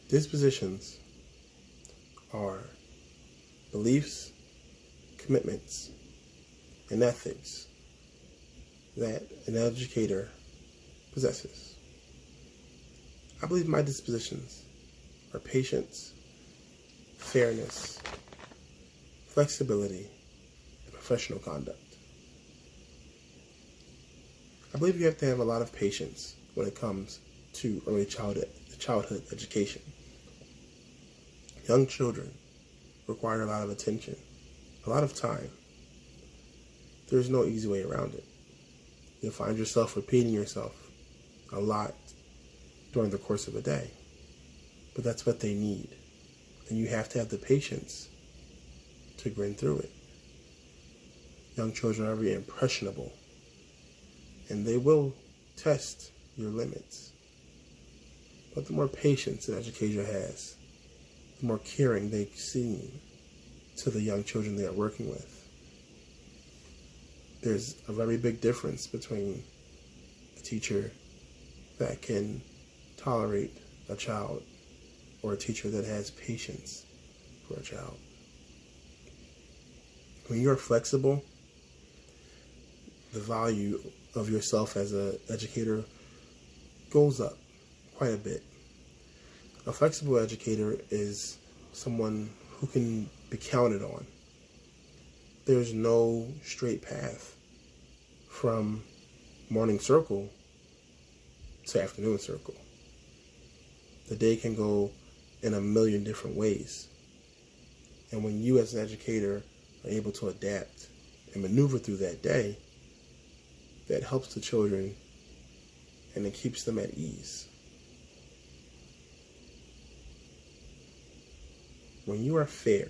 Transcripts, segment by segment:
Dispositions are beliefs, commitments, and ethics that an educator possesses. I believe my dispositions are patience, fairness, flexibility, and professional conduct. I believe you have to have a lot of patience when it comes to early childhood education. Young children require a lot of attention, a lot of time. There's no easy way around it. You'll find yourself repeating yourself a lot during the course of a day. But that's what they need. And you have to have the patience to grin through it. Young children are very impressionable, and they will test your limits. But the more patience an educator has, the more caring they seem to the young children they are working with. There's a very big difference between a teacher that can tolerate a child or a teacher that has patience for a child. When you're flexible, the value of yourself as an educator goes up quite a bit. A flexible educator is someone who can be counted on. There's no straight path from morning circle to afternoon circle. The day can go in a million different ways. And when you as an educator are able to adapt and maneuver through that day, that helps the children and it keeps them at ease. When you are fair,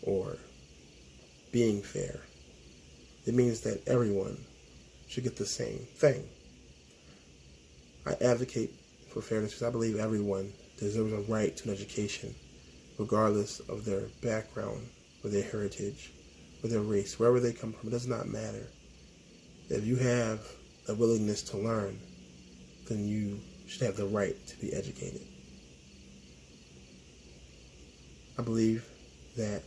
or being fair, it means that everyone should get the same thing. I advocate for fairness because I believe everyone deserves a right to an education, regardless of their background, or their heritage, or their race, wherever they come from. It does not matter. If you have a willingness to learn, then you should have the right to be educated. I believe that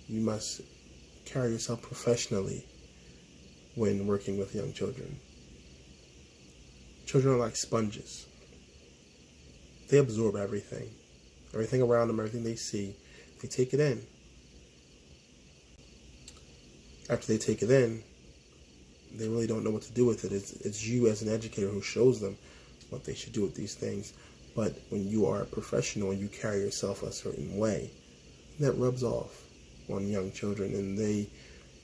you must carry yourself professionally when working with young children. Children are like sponges. They absorb everything. Everything around them, everything they see, they take it in. After they take it in, they really don't know what to do with it. It's you as an educator who shows them what they should do with these things. But when you are a professional and you carry yourself a certain way, that rubs off on young children, and they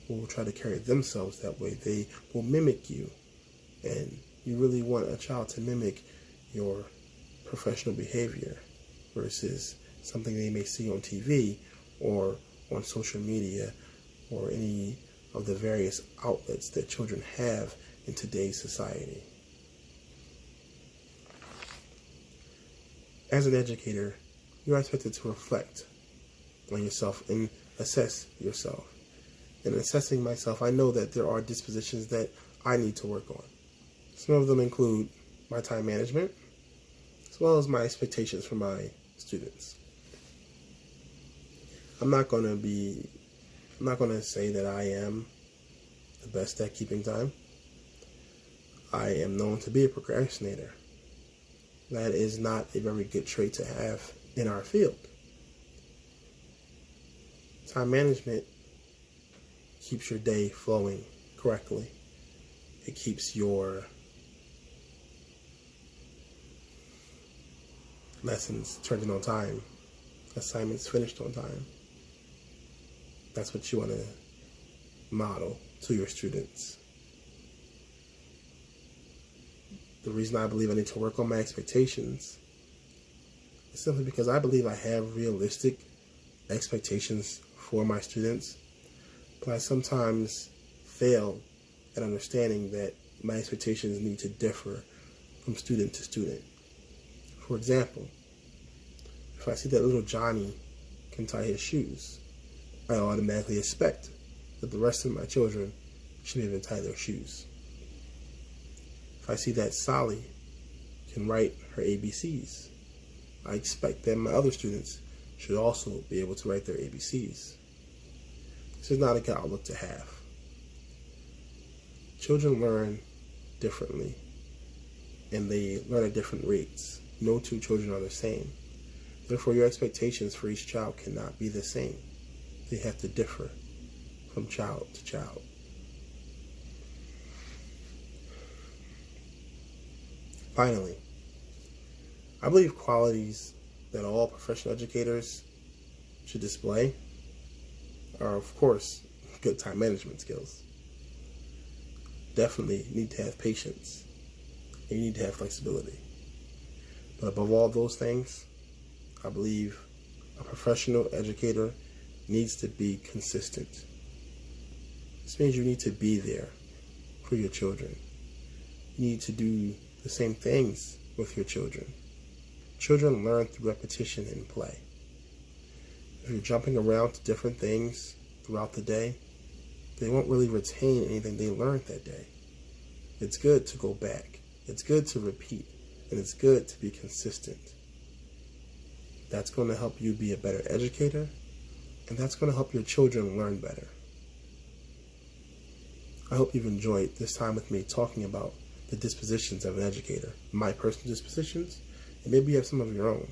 will try to carry themselves that way. They will mimic you, and you really want a child to mimic your professional behavior versus something they may see on TV or on social media or any of the various outlets that children have in today's society. As an educator, you are expected to reflect on yourself and assess yourself. In assessing myself, I know that there are dispositions that I need to work on. Some of them include my time management, as well as my expectations for my students. I'm not going to say that I am the best at keeping time. I am known to be a procrastinator. That is not a very good trait to have in our field. Time management keeps your day flowing correctly. It keeps your lessons turned in on time, assignments finished on time. That's what you want to model to your students. The reason I believe I need to work on my expectations is simply because I believe I have realistic expectations for my students, but I sometimes fail at understanding that my expectations need to differ from student to student. For example, if I see that little Johnny can tie his shoes, I automatically expect that the rest of my children should be able to tie their shoes. If I see that Sally can write her ABCs. I expect that my other students should also be able to write their ABCs. This is not a good outlook to have. Children learn differently, and they learn at different rates. No two children are the same. Therefore, your expectations for each child cannot be the same. They have to differ from child to child. Finally, I believe qualities that all professional educators should display are, of course, good time management skills. Definitely need to have patience, and you need to have flexibility. But above all those things, I believe a professional educator needs to be consistent. This means you need to be there for your children. You need to do the same things with your children. Children learn through repetition and play. If you're jumping around to different things throughout the day, they won't really retain anything they learned that day. It's good to go back. It's good to repeat. And it's good to be consistent. That's going to help you be a better educator, and that's going to help your children learn better. I hope you've enjoyed this time with me talking about the dispositions of an educator, my personal dispositions, and maybe you have some of your own.